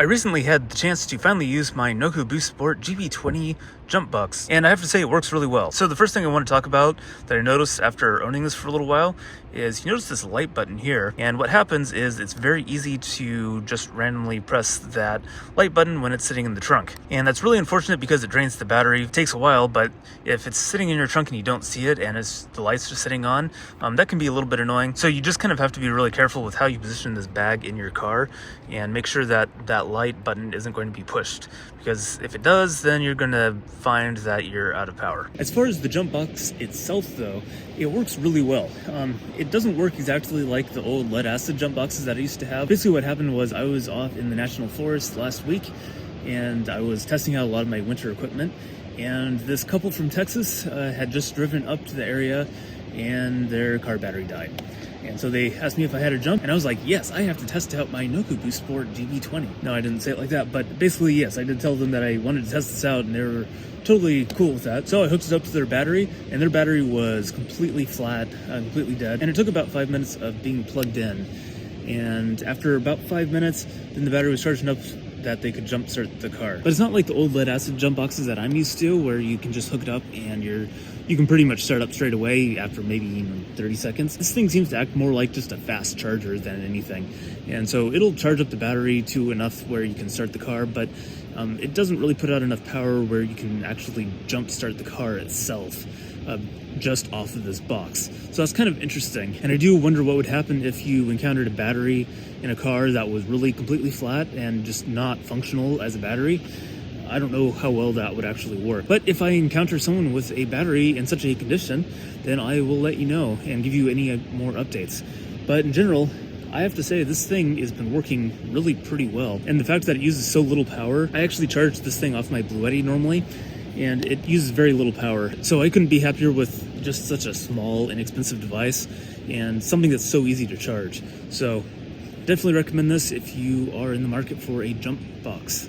I recently had the chance to finally use my Noco Boost Sport GB20 jump box, and I have to say it works really well. So the first thing I want to talk about that I noticed after owning this for a little while is you notice this light button here, and what happens is it's very easy to just randomly press that light button when it's sitting in the trunk. And that's really unfortunate because it drains the battery. It takes a while, but if it's sitting in your trunk and you don't see it and the light's just sitting on, that can be a little bit annoying. So you just kind of have to be really careful with how you position this bag in your car and make sure that that light button isn't going to be pushed, because if it does, then you're going to find that you're out of power. As far as the jump box itself though, it works really well. It doesn't work exactly like the old lead acid jump boxes that I used to have. Basically what happened was I was off in the national forest last week and I was testing out a lot of my winter equipment, and this couple from Texas had just driven up to the area and their car battery died. And so they asked me if I had a jump, and I was like, yes, I have to test out my Noco Boost Sport GB20. No, I didn't say it like that, but basically, yes, I did tell them that I wanted to test this out, and they were totally cool with that. So I hooked it up to their battery, and their battery was completely flat, completely dead. And it took about 5 minutes of being plugged in. And after about 5 minutes, then the battery was charging up that they could jump start the car. But it's not like the old lead acid jump boxes that I'm used to, where you can just hook it up and you can pretty much start up straight away after maybe even 30 seconds. This thing seems to act more like just a fast charger than anything. And so it'll charge up the battery to enough where you can start the car, but it doesn't really put out enough power where you can actually jump start the car itself just off of this box. So that's kind of interesting. And I do wonder what would happen if you encountered a battery in a car that was really completely flat and just not functional as a battery. I don't know how well that would actually work. But if I encounter someone with a battery in such a condition, then I will let you know and give you any more updates. But in general, I have to say this thing has been working really pretty well. And the fact that it uses so little power, I actually charge this thing off my Bluetti normally, and it uses very little power. So I couldn't be happier with just such a small, inexpensive device and something that's so easy to charge. So definitely recommend this if you are in the market for a jump box.